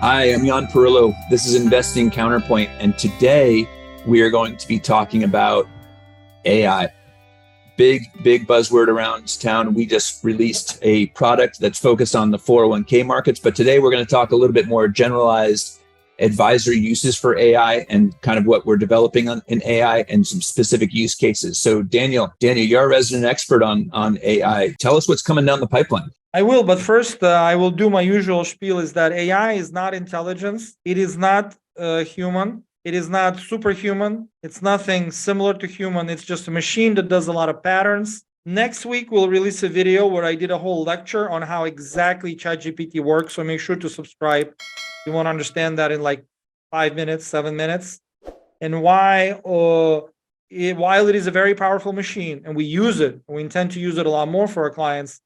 Hi, I'm Jan Perillo. This is Investing Counterpoint, and today we are going to be talking about AI. Big buzzword around town. We just released a product that's focused on the 401k markets, but today we're going to talk a little bit more generalized advisory uses for AI and kind of what we're developing in AI and some specific use cases. So Daniel, you're a resident expert on AI. Tell us what's coming down the pipeline. I will, but first I will do my usual spiel is that AI is not intelligence. It is not human. It is not superhuman. It's nothing similar to human. It's just a machine that does a lot of patterns. Next week, we'll release a video where I did a whole lecture on how exactly ChatGPT works. So make sure to subscribe. You want to understand that in like 5 minutes, 7 minutes, and why, while it is a very powerful machine and we use it, and we intend to use it a lot more for our clients,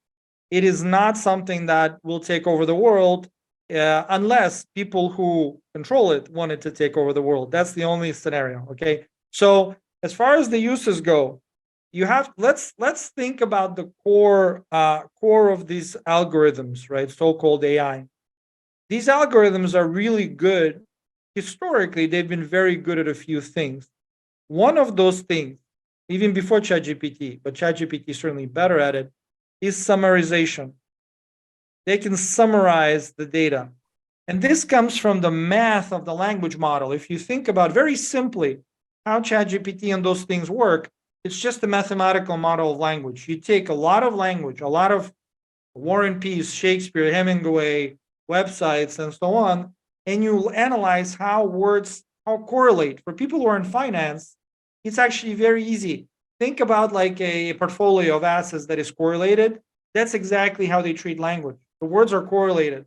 it is not something that will take over the world unless people who control it want it to take over the world. That's the only scenario. Okay. So as far as the uses go, let's think about the core of these algorithms, right? So-called AI. These algorithms are really good. Historically, they've been very good at a few things. One of those things, even before ChatGPT, but ChatGPT is certainly better at it, is summarization. They can summarize the data. And this comes from the math of the language model. If you think about very simply how ChatGPT and those things work, it's just a mathematical model of language. You take a lot of language, a lot of War and Peace, Shakespeare, Hemingway, websites, and so on, and you analyze how words correlate. For people who are in finance, it's actually very easy. Think about like a portfolio of assets that is correlated. That's exactly how they treat language. The words are correlated.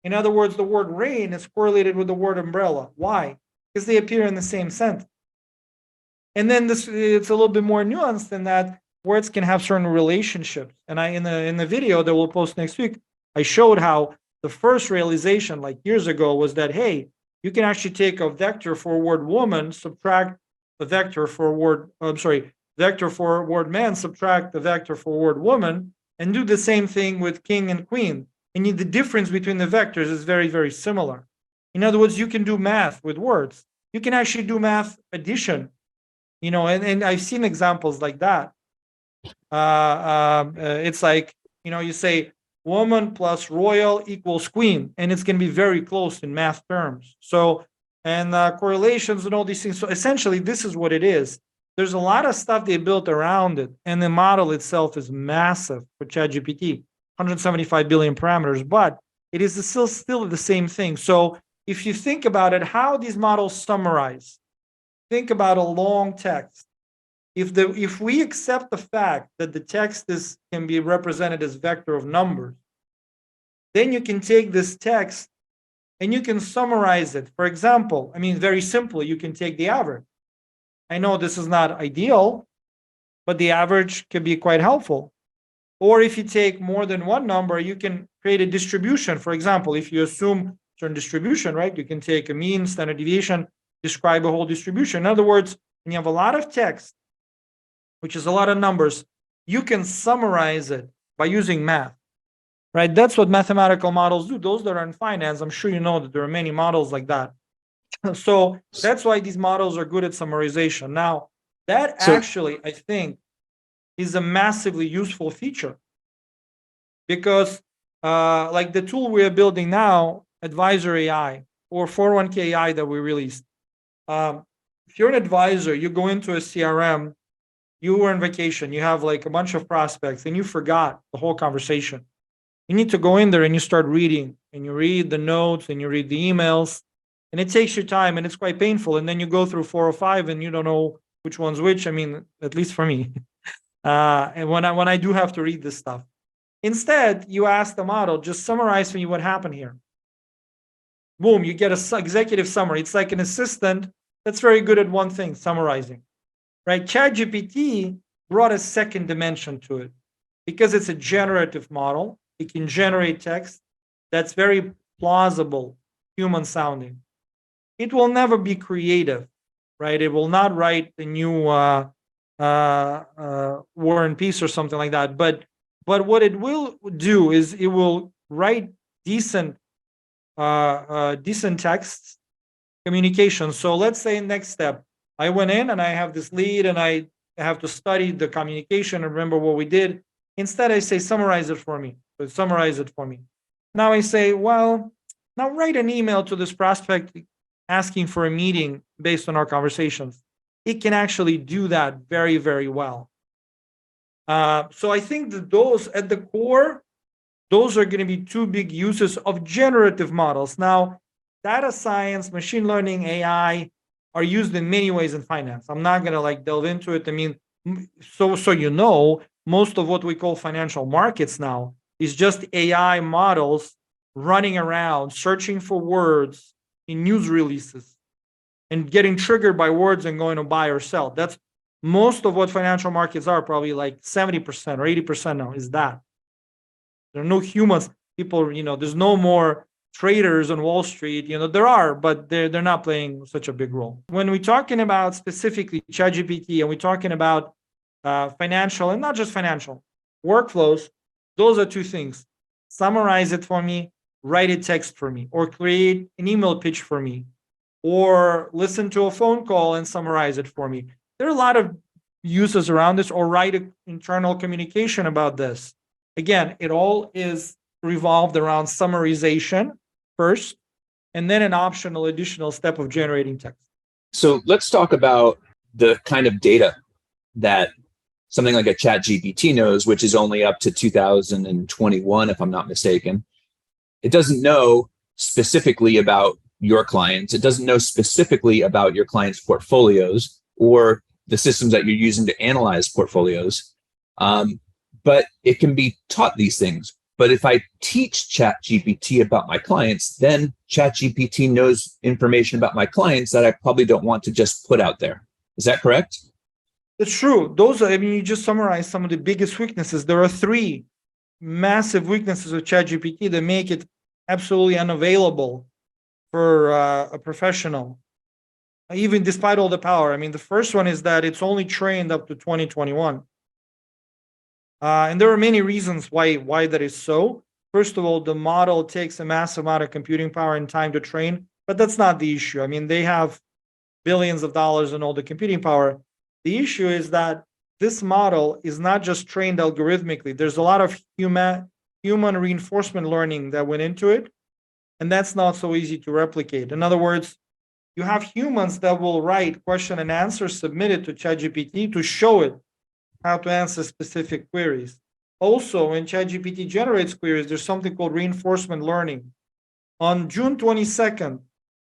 In other words, the word rain is correlated with the word umbrella. Why? Because they appear in the same sentence. And then it's a little bit more nuanced than that. Words can have certain relationships. And in the video that we'll post next week, I showed how the first realization like years ago was that, hey, you can actually take a vector for word woman, subtract the vector for word, vector for word man, subtract the vector for word woman, and do the same thing with king and queen. And the difference between the vectors is very, very similar. In other words, you can do math with words. You can actually do math addition, and I've seen examples like that. It's like, you say woman plus royal equals queen, and it's going to be very close in math terms. So, and correlations and all these things. So essentially, this is what it is. There's a lot of stuff they built around it, and the model itself is massive for ChatGPT, 175 billion parameters, but it is still the same thing. So if you think about it, how these models summarize, think about a long text. If we accept the fact that the text can be represented as vector of numbers, then you can take this text and you can summarize it. For example, very simply, you can take the average. I know this is not ideal, but the average can be quite helpful. Or if you take more than one number, you can create a distribution. For example, if you assume certain distribution, right, you can take a mean, standard deviation, describe a whole distribution. In other words, when you have a lot of text, which is a lot of numbers, you can summarize it by using math, right? That's what mathematical models do. Those that are in finance, I'm sure you know that there are many models like that. So that's why these models are good at summarization. Now, that actually, I think, is a massively useful feature because like the tool we're building now, Advisor AI or 401k AI that we released. If you're an advisor, you go into a CRM, you were on vacation, you have like a bunch of prospects and you forgot the whole conversation. You need to go in there and you start reading and you read the notes and you read the emails. And it takes your time and it's quite painful. And then you go through 4 or 5 and you don't know which one's which. At least for me. And when I do have to read this stuff. Instead, you ask the model, just summarize for me what happened here. Boom, you get an executive summary. It's like an assistant that's very good at one thing, summarizing. Right? ChatGPT brought a second dimension to it because it's a generative model. It can generate text that's very plausible, human sounding. It will never be creative, right? It will not write the new War and Peace or something like that. But what it will do is it will write decent decent text communication. So let's say next step, I went in and I have this lead and I have to study the communication and remember what we did. Instead, I say, summarize it for me. So summarize it for me. Now I say, well, now write an email to this prospect asking for a meeting based on our conversations. It can actually do that very, very well. So I think that those at the core, those are going to be two big uses of generative models. Now, data science, machine learning, AI are used in many ways in finance. I'm not going to delve into it. I mean, so most of what we call financial markets now is just AI models running around searching for words in news releases and getting triggered by words and going to buy or sell. That's most of what financial markets are, probably 70% or 80% now is that. There are no humans. People, there's no more traders on Wall Street. There are, but they're not playing such a big role. When we're talking about specifically ChatGPT and we're talking about financial and not just financial workflows, those are two things. Summarize it for me, write a text for me, or create an email pitch for me, or listen to a phone call and summarize it for me. There are a lot of uses around this, or write an internal communication about this. Again, it all is revolved around summarization first, and then an optional additional step of generating text. So let's talk about the kind of data that something like a ChatGPT knows, which is only up to 2021, if I'm not mistaken. It doesn't know specifically about your clients. It doesn't know specifically about your clients' portfolios or the systems that you're using to analyze portfolios. But it can be taught these things. But if I teach ChatGPT about my clients, then ChatGPT knows information about my clients that I probably don't want to just put out there. Is that correct? It's true. You just summarized some of the biggest weaknesses. There are three massive weaknesses of ChatGPT that make it absolutely unavailable for a professional, even despite all the power. The first one is that it's only trained up to 2021. And there are many reasons why that is so. First of all, the model takes a massive amount of computing power and time to train, but that's not the issue. They have billions of dollars and all the computing power. The issue is that this model is not just trained algorithmically. There's a lot of human reinforcement learning that went into it, and that's not so easy to replicate. In other words, you have humans that will write question and answer, submit it to ChatGPT to show it how to answer specific queries. Also, when ChatGPT generates queries, there's something called reinforcement learning. On June 22nd,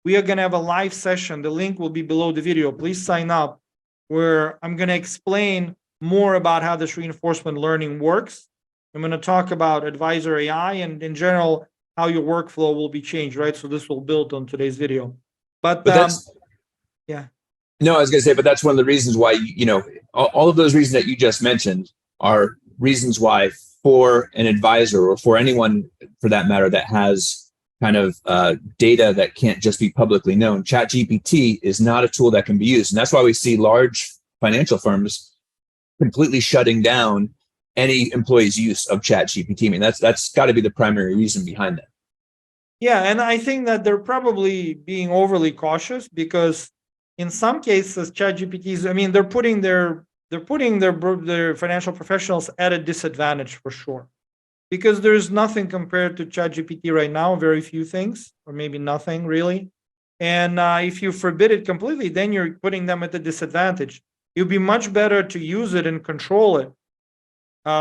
we are going to have a live session. The link will be below the video. Please sign up, where I'm going to explain more about how this reinforcement learning works. I'm going to talk about Advisor AI and in general, how your workflow will be changed, right? So this will build on today's video. But that's, yeah. No, I was going to say, but that's one of the reasons why, all of those reasons that you just mentioned are reasons why for an advisor or for anyone for that matter that has kind of data that can't just be publicly known, ChatGPT is not a tool that can be used. And that's why we see large financial firms completely shutting down any employee's use of ChatGPT. That's got to be the primary reason behind that. Yeah, and I think that they're probably being overly cautious because in some cases, ChatGPTs, they're putting their financial professionals at a disadvantage for sure, because there's nothing compared to ChatGPT right now, very few things, or maybe nothing really. And if you forbid it completely, then you're putting them at a disadvantage. It would be much better to use it and control it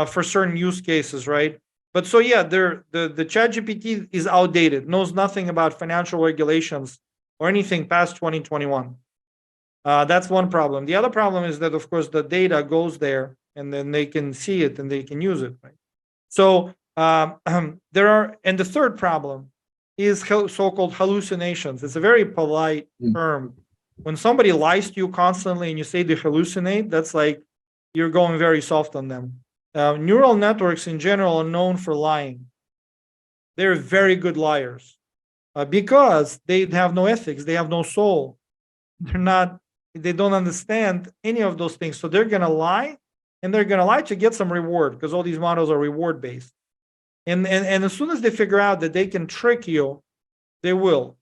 for certain use cases, right? But so yeah, the ChatGPT is outdated, knows nothing about financial regulations or anything past 2021. That's one problem. The other problem is that, of course, the data goes there and then they can see it and they can use it, right? So and the third problem is so-called hallucinations. It's a very polite term. When somebody lies to you constantly and you say they hallucinate, that's like you're going very soft on them. Neural networks in general are known for lying. They're very good liars because they have no ethics. They have no soul. They don't understand any of those things. So they're going to lie, and they're going to lie to get some reward, because all these models are reward based. And as soon as they figure out that they can trick you They will.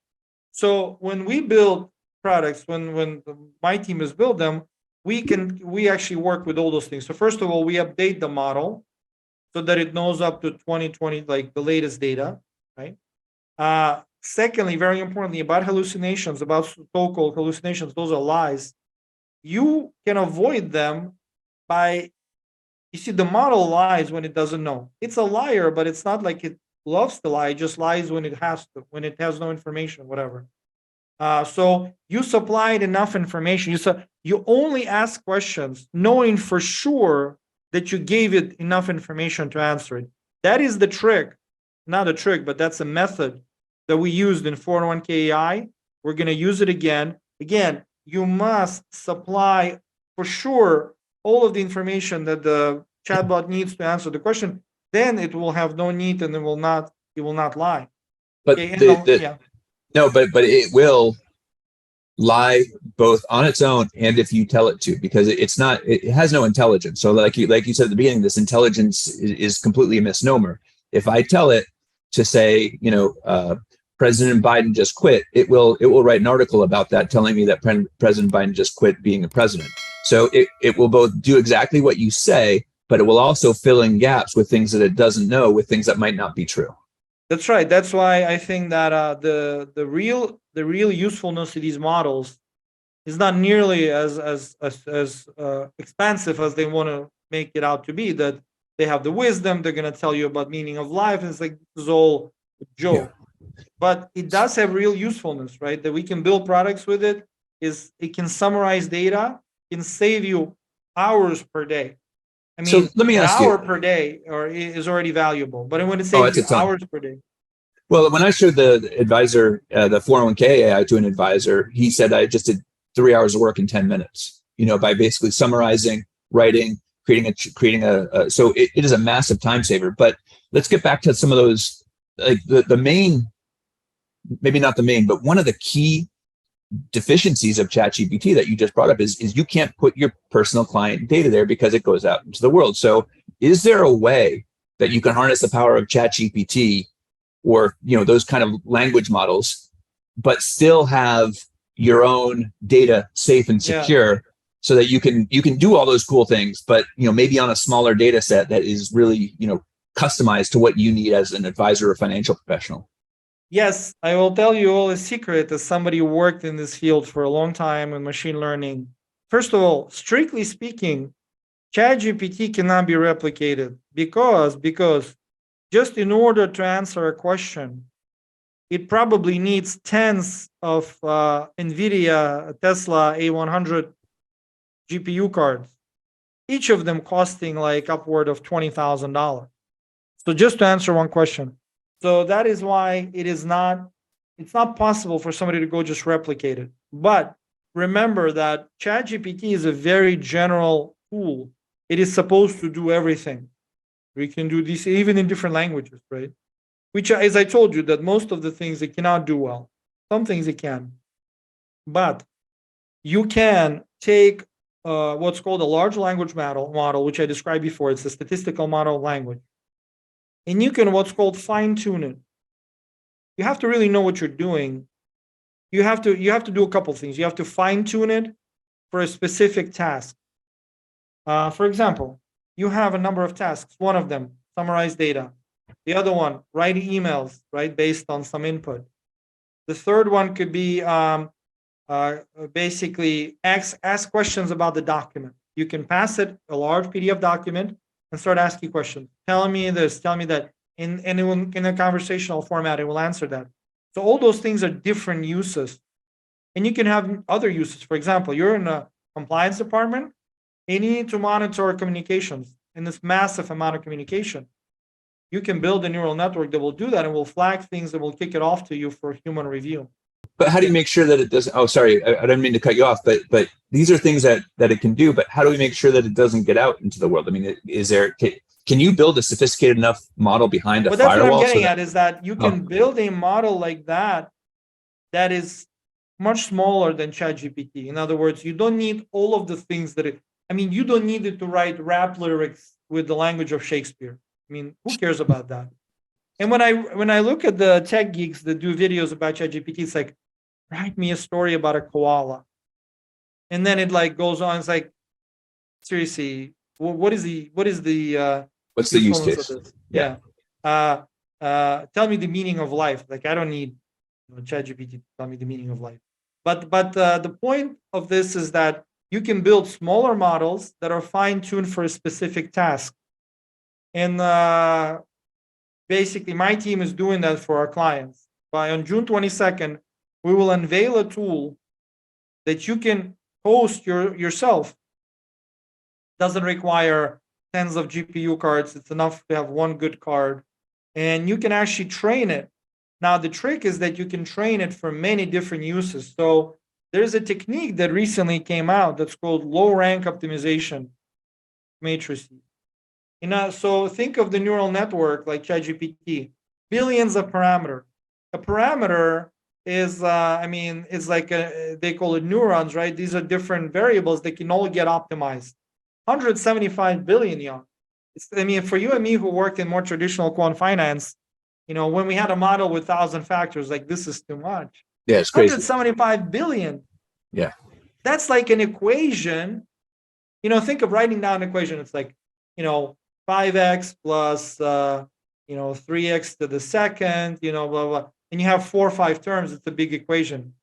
So when we build products, when my team has built them, we actually work with all those things. So first of all, we update the model so that it knows up to 2020, like the latest data, right? Secondly, very importantly, about hallucinations, about so-called hallucinations, those are lies. You can avoid them by, you see, the model lies when it doesn't know. It's a liar, but it's not like it loves to lie. It just lies when it has to, when it has no information, whatever. So you supplied enough information. You only ask questions knowing for sure that you gave it enough information to answer it. That is the trick. Not a trick, but that's a method that we used in 401k AI. We're going to use it again. Again, you must supply for sure all of the information that the chatbot needs to answer the question. Then it will have no need and it will not lie. But Okay, and the no, but it will lie both on its own and if you tell it to, because it has no intelligence. So like you said at the beginning, this intelligence is completely a misnomer. If I tell it to say, President Biden just quit, it will write an article about that telling me that President Biden just quit being a president. So it will both do exactly what you say, but it will also fill in gaps with things that it doesn't know, with things that might not be true. That's right. That's why I think that the real usefulness of these models is not nearly as expansive as they want to make it out to be. That they have the wisdom, they're going to tell you about meaning of life. And it's like this is all a joke, but it does have real usefulness, right? That we can build products with it. Is it can summarize data, can save you hours per day. I So mean, let me an ask you. hour per day is already valuable, but when it Oh, saves it's a you ton. hours per day. Well, when I showed the advisor, the 401k AI to an advisor, he said I just did 3 hours of work in 10 minutes, by basically summarizing, writing, creating a so it is a massive time saver. But let's get back to some of those, like the main, maybe not the main, but one of the key deficiencies of ChatGPT that you just brought up is you can't put your personal client data there because it goes out into the world. So is there a way that you can harness the power of ChatGPT or those kind of language models, but still have your own data safe and secure, so that you can do all those cool things, but maybe on a smaller data set that is really customized to what you need as an advisor or financial professional? Yes, I will tell you all a secret as somebody who worked in this field for a long time in machine learning. First of all, strictly speaking, ChatGPT cannot be replicated because just in order to answer a question, it probably needs tens of NVIDIA Tesla A100 GPU cards, each of them costing like upward of $20,000. So just to answer one question. So that is why it's not possible for somebody to go just replicate it. But remember that ChatGPT is a very general tool. It is supposed to do everything. We can do this even in different languages, right? Which, as I told you, that most of the things it cannot do well. Some things it can. But you can take what's called a large language model, which I described before. It's a statistical model of language. And you can what's called fine tune it. You have to really know what you're doing. You have to do a couple things. You have to fine tune it for a specific task. For example, you have a number of tasks. One of them, summarize data. The other one, write emails, right, based on some input. The third one could be basically ask questions about the document. You can pass it a large PDF document and start asking questions. Tell me this, tell me that. And it will, in a conversational format, it will answer that. So all those things are different uses. And you can have other uses. For example, you're in a compliance department and you need to monitor communications in this massive amount of communication. You can build a neural network that will do that and will flag things that will kick it off to you for human review. But how do you make sure that it doesn't? Oh, sorry, I didn't mean to cut you off. But these are things that it can do. But how do we make sure that it doesn't get out into the world? I mean, can you build a sophisticated enough model behind a But that's what I'm firewall? getting at is that you can build a model like that is much smaller than ChatGPT. In other words, you don't need all of the things you don't need it to write rap lyrics with the language of Shakespeare. I mean, who cares about that? And when I look at the tech geeks that do videos about ChatGPT, it's like, write me a story about a koala. And then it like goes on. It's like, seriously, what is the What's the use usefulness of case? this? Yeah. Yeah. Tell me the meaning of life. Like, I don't need ChatGPT to tell me the meaning of life. But the point of this is that you can build smaller models that are fine-tuned for a specific task. And basically, my team is doing that for our clients. On June 22nd, we will unveil a tool that you can host yourself. Doesn't require tens of GPU cards. It's enough to have one good card. And you can actually train it. Now, the trick is that you can train it for many different uses. So there's a technique that recently came out that's called low rank optimization matrices. So think of the neural network like ChatGPT, billions of parameters. A parameter is, it's like they call it neurons, right? These are different variables that can all get optimized. 175 billion, young. For you and me who worked in more traditional quant finance, when we had a model with 1,000 factors, like, this is too much. Yeah, it's crazy. 175 billion. Yeah. That's like an equation. Think of writing down an equation. It's like, 5x plus 3x to the second, blah, blah. And you have 4 or 5 terms. It's a big equation.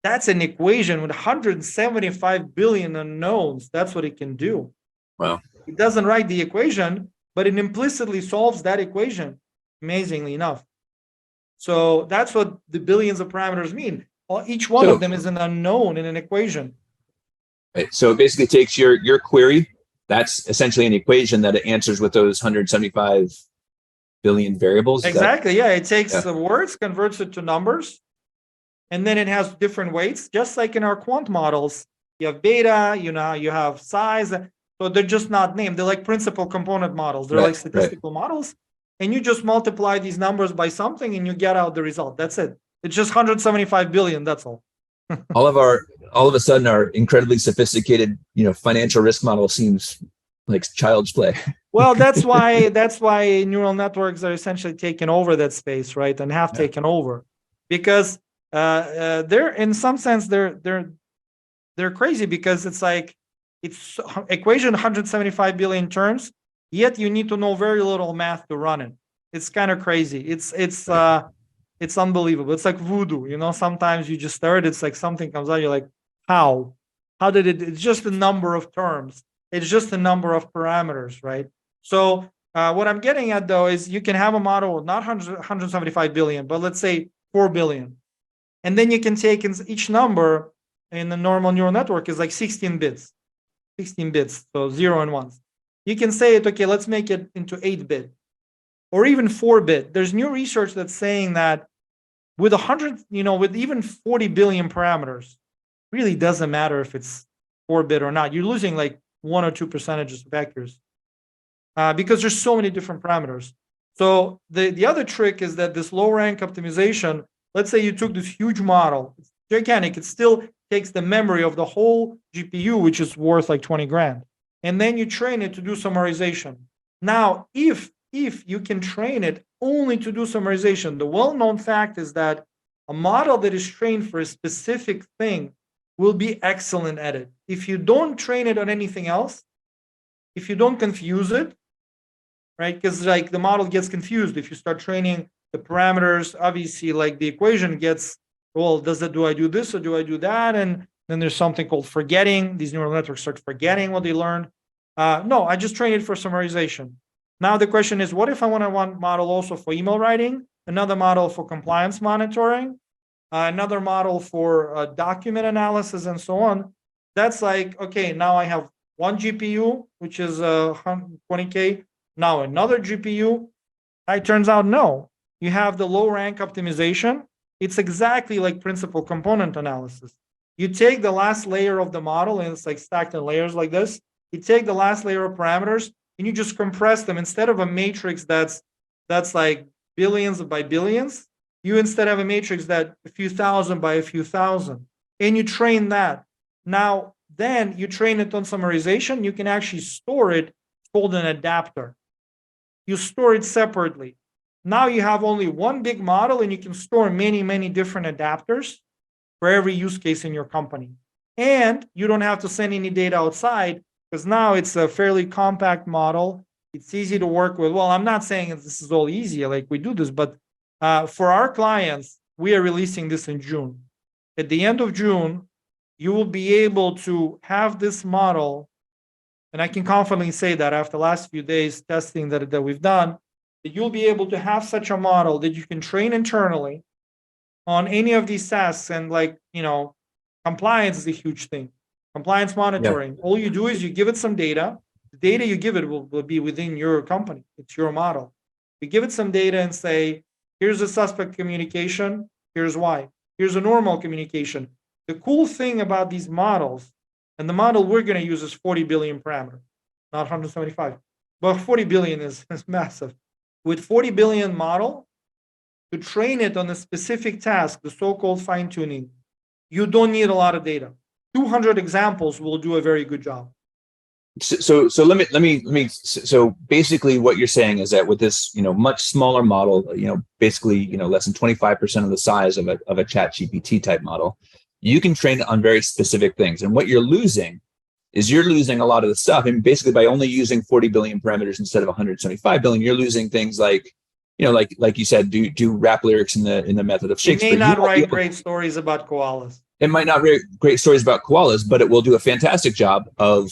That's an equation with 175 billion unknowns. That's what it can do. Wow. It doesn't write the equation, but it implicitly solves that equation, amazingly enough. So that's what the billions of parameters mean. Each one of them is an unknown in an equation. Right. So it basically takes your query. That's essentially an equation that it answers with those 175 billion variables. Exactly. Yeah. It takes the words, converts it to numbers, and then it has different weights, just like in our quant models. You have beta, you have size. So they're just not named. They're like principal component models. They're like statistical models. And you just multiply these numbers by something and you get out the result. That's it. It's just 175 billion. That's all. all of a sudden, our incredibly sophisticated, financial risk model seems like child's play. Well, that's why neural networks are essentially taking over that space, right? And have taken over, because they're, in some sense, they're crazy, because it's like, it's equation 175 billion terms, yet you need to know very little math to run it. It's kind of crazy. It's unbelievable. It's like voodoo, sometimes you just start, it's like something comes out, you're like, how did it's just a number of terms. It's just a number of parameters, right? So what I'm getting at, though, is you can have a model with not 175 billion, but let's say 4 billion. And then you can take each number in the normal neural network is like 16 bits, so 0 and 1s. You can say it, okay, let's make it into 8-bit or even 4-bit. There's new research that's saying that with with even 40 billion parameters, really doesn't matter if it's 4-bit or not. You're losing like 1 or 2% of accuracy because there's so many different parameters. So the other trick is that this low rank optimization, let's say you took this huge model, it's gigantic, it still takes the memory of the whole GPU, which is worth like 20 grand. And then you train it to do summarization. Now, if you can train it only to do summarization, the well-known fact is that a model that is trained for a specific thing will be excellent at it. If you don't train it on anything else, if you don't confuse it, right? Because like the model gets confused if you start training the parameters. Obviously, like the equation gets, well, do I do this or do I do that? And then there's something called forgetting. These neural networks start forgetting what they learned. No, I just train it for summarization. Now the question is, what if I want one model also for email writing, another model for compliance monitoring, another model for document analysis, and so on? That's like, okay, now I have one GPU, which is 20K. Now another GPU. It turns out, no. You have the low rank optimization. It's exactly like principal component analysis. You take the last layer of the model, and it's like stacked in layers like this. You take the last layer of parameters, and you just compress them. Instead of a matrix that's like billions by billions, you instead have a matrix that a few thousand by a few thousand, and you train that. Now, then you train it on summarization. You can actually store it. It's called an adapter. You store it separately. Now you have only one big model and you can store many, many different adapters for every use case in your company. And you don't have to send any data outside because now it's a fairly compact model. It's easy to work with. Well, I'm not saying this is all easy, like we do this, but for our clients, we are releasing this in June. At the end of June, you will be able to have this model, and I can confidently say that after the last few days testing that we've done, that you'll be able to have such a model that you can train internally on any of these tasks. And compliance is a huge thing. Compliance monitoring. All you do is you give it some data. The data you give it will be within your company. It's your model. You give it some data and say, here's a suspect communication. Here's why. Here's a normal communication. The cool thing about these models, and the model we're going to use is 40 billion parameter, not 175. But 40 billion is massive. With 40 billion model, to train it on a specific task, the so-called fine-tuning, you don't need a lot of data. 200 examples will do a very good job. So let me. So basically, what you're saying is that with this, much smaller model, basically, less than 25% of the size of a ChatGPT type model, you can train it on very specific things. And what you're losing a lot of the stuff. And basically, by only using 40 billion parameters instead of 175 billion, you're losing things like, like you said, do rap lyrics in the method of Shakespeare. It may not write great stories about koalas. It might not write great stories about koalas, but it will do a fantastic job of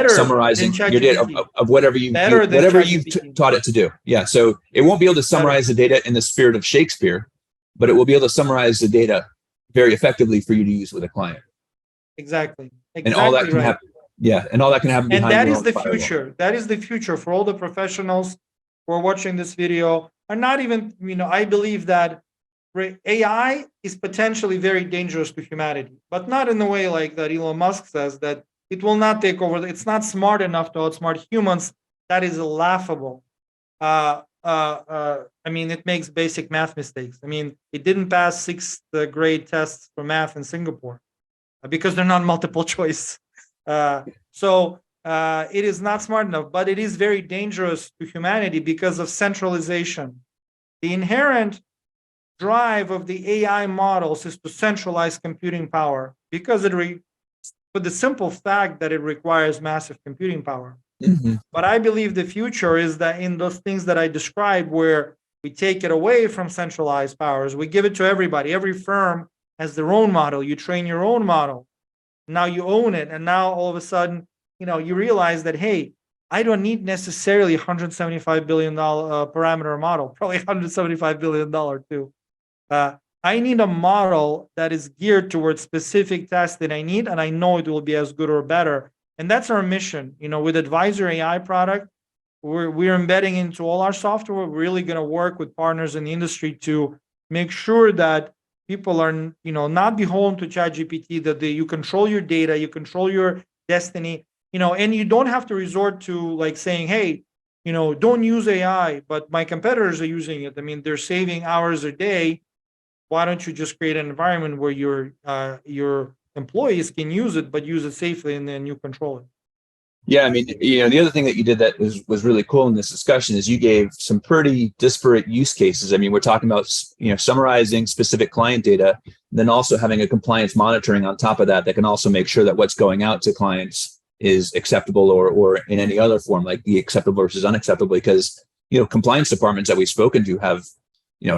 summarizing your data of whatever you've taught it to do. Yeah. So it won't be able to summarize the data in the spirit of Shakespeare, but it will be able to summarize the data very effectively for you to use with a client. Exactly. And all that can happen. Yeah. And all that can happen behind and that is the future. That is the future for all the professionals who are watching this video. Are not even, I believe that AI is potentially very dangerous to humanity, but not in the way like that Elon Musk says, that it will not take over. It's not smart enough to outsmart humans. That is laughable. It makes basic math mistakes. It didn't pass sixth grade tests for math in Singapore because they're not multiple choice. So it is not smart enough, but it is very dangerous to humanity because of centralization. The inherent drive of the AI models is to centralize computing power because for the simple fact that it requires massive computing power. Mm-hmm. But I believe the future is that in those things that I described, where we take it away from centralized powers, we give it to everybody. Every firm has their own model. You train your own model. Now you own it. And now all of a sudden, you realize that, hey, I don't need necessarily $175 billion parameter model, probably $175 billion too. I need a model that is geared towards specific tasks that I need, and I know it will be as good or better. And that's our mission. With Advisor AI product, we're embedding into all our software. We're really going to work with partners in the industry to make sure that people are, not beholden to ChatGPT, that you control your data, you control your destiny, and you don't have to resort to like saying, hey, don't use AI, but my competitors are using it. They're saving hours a day. Why don't you just create an environment where your employees can use it, but use it safely, and then you control it? Yeah, the other thing that you did that was really cool in this discussion is you gave some pretty disparate use cases. We're talking about summarizing specific client data, and then also having a compliance monitoring on top of that can also make sure that what's going out to clients is acceptable or in any other form, like the acceptable versus unacceptable. Because compliance departments that we've spoken to have,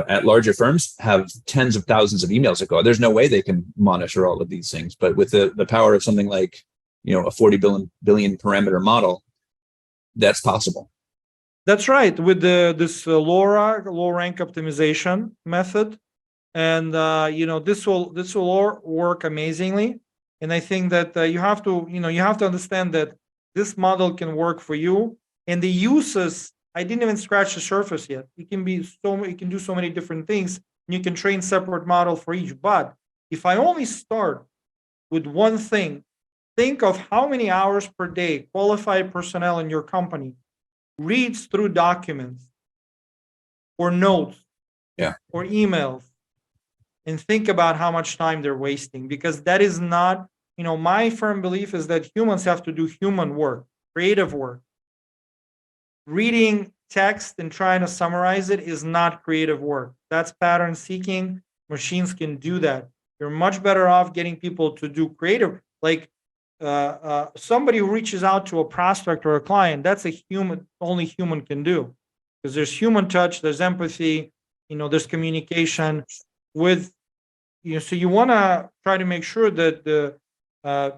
at larger firms, have tens of thousands of emails that go. There's no way they can monitor all of these things. But with the power of something like, a 40 billion parameter model, that's possible. That's right. With this LoRa, low rank optimization method, and this will work amazingly. And I think that you have to understand that this model can work for you, and the uses, I didn't even scratch the surface yet. It can do so many different things. And you can train separate model for each. But if I only start with one thing, think of how many hours per day qualified personnel in your company reads through documents or notes, or emails, and think about how much time they're wasting, because that is not, my firm belief is that humans have to do human work, creative work. Reading text and trying to summarize it is not creative work. That's pattern seeking. Machines can do that. You're much better off getting people to do creative, like somebody who reaches out to a prospect or a client. That's a human, only human can do, because there's human touch, there's empathy, there's communication with, so you want to try to make sure that the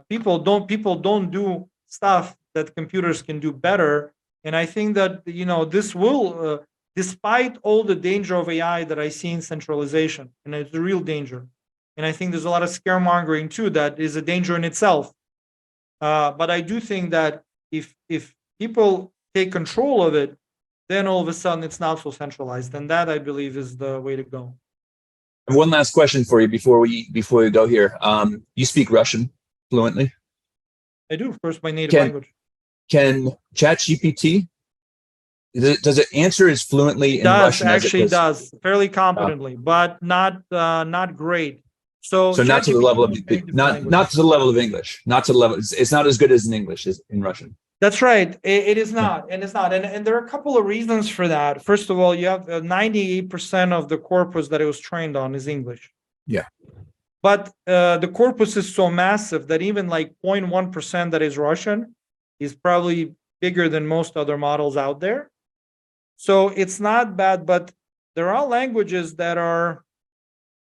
people don't do stuff that computers can do better. And I think that, this will, despite all the danger of AI that I see in centralization, and it's a real danger. And I think there's a lot of scaremongering too, that is a danger in itself. But I do think that if people take control of it, then all of a sudden it's not so centralized. And that, I believe, is the way to go. And one last question for you before we go here. You speak Russian fluently? I do, of course, my native language. Can ChatGPT, does it answer as fluently in Russian as it does? Does fairly competently, but not great. So not to the level of not to the level of English. Not to the level. It's not as good as in English as in Russian. That's right. It is not, and it's not. And there are a couple of reasons for that. First of all, you have 98% of the corpus that it was trained on is English. Yeah. But the corpus is so massive that even like 0.1% that is Russian is probably bigger than most other models out there. So it's not bad, but there are languages that are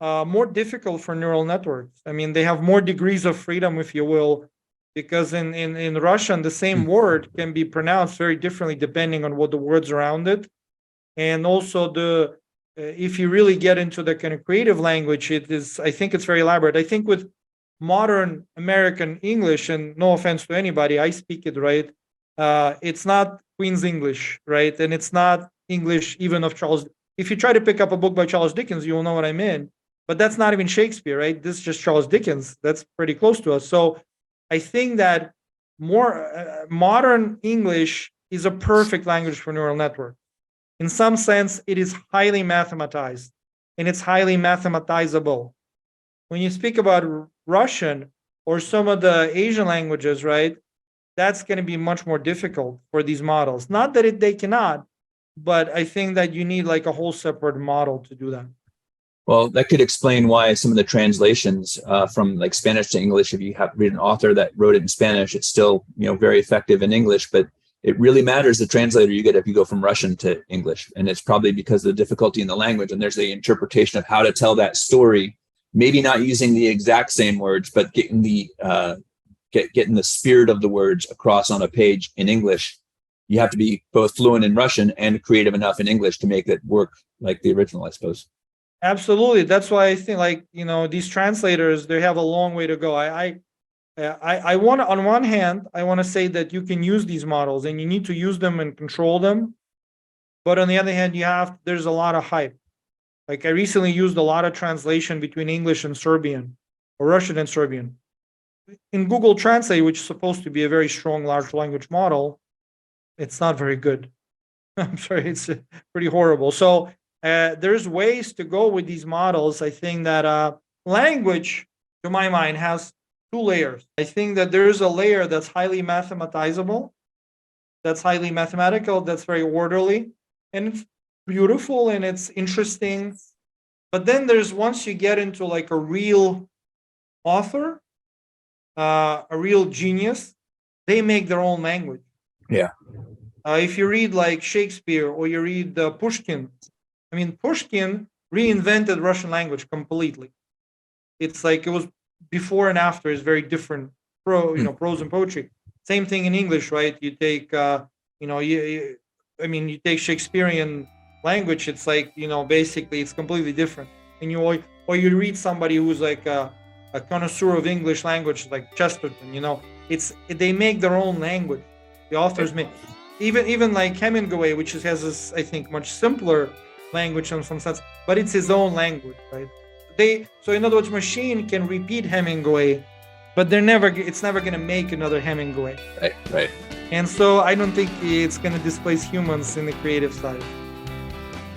more difficult for neural networks. I mean, they have more degrees of freedom, if you will, because in Russian, the same word can be pronounced very differently depending on what the words around it. And also if you really get into the kind of creative language, I think it's very elaborate. I think with modern American English, and no offense to anybody, I speak it right. It's not Queen's English, right? And it's not English even of Charles. If you try to pick up a book by Charles Dickens, you will know what I mean. But that's not even Shakespeare, right? This is just Charles Dickens. That's pretty close to us. So I think that more modern English is a perfect language for neural network. In some sense, it is highly mathematized and it's highly mathematizable. When you speak about Russian or some of the Asian languages, right, that's going to be much more difficult for these models. Not that they cannot, but I think that you need like a whole separate model to do that. Well, that could explain why some of the translations from like Spanish to English, if you read an author that wrote it in Spanish, it's still, very effective in English, but it really matters the translator you get if you go from Russian to English. And it's probably because of the difficulty in the language. And there's the interpretation of how to tell that story, maybe not using the exact same words, but getting the getting the spirit of the words across on a page in English. You have to be both fluent in Russian and creative enough in English to make it work like the original, I suppose. Absolutely. That's why I think these translators, they have a long way to go. I want to, on one hand, I want to say that you can use these models and you need to use them and control them. But on the other hand, there's a lot of hype. Like I recently used a lot of translation between English and Serbian or Russian and Serbian. In Google Translate, which is supposed to be a very strong large language model, it's not very good. I'm sorry, it's pretty horrible. So there's ways to go with these models. I think that language, to my mind, has two layers. I think that there's a layer that's highly mathematizable, that's highly mathematical, that's very orderly, and it's beautiful and it's interesting. But then once you get into like a real author, a real genius, they make their own language. Yeah. If you read like Shakespeare or you read Pushkin, I mean, Pushkin reinvented Russian language completely. It's like it was before and after is very different. Prose and poetry. Same thing in English, right? You take, you take Shakespearean language. It's like, basically it's completely different. And you read somebody who's like a connoisseur of English language, like Chesterton. They make their own language. The authors make even like Hemingway, which has this, I think, much simpler language in some sense, but it's his own language, right? So in other words, machine can repeat Hemingway, but it's never going to make another Hemingway. Right. And so I don't think it's going to displace humans in the creative side.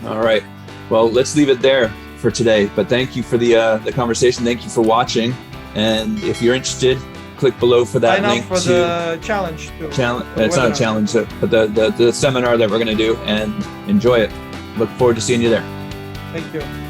All right. Well, let's leave it there for today. But thank you for the conversation. Thank you for watching. And if you're interested, click below for that Sign up link for to the challenge too. challenge. the It's not a webinar. challenge, but the seminar that we're going to do, and enjoy it. Look forward to seeing you there. Thank you.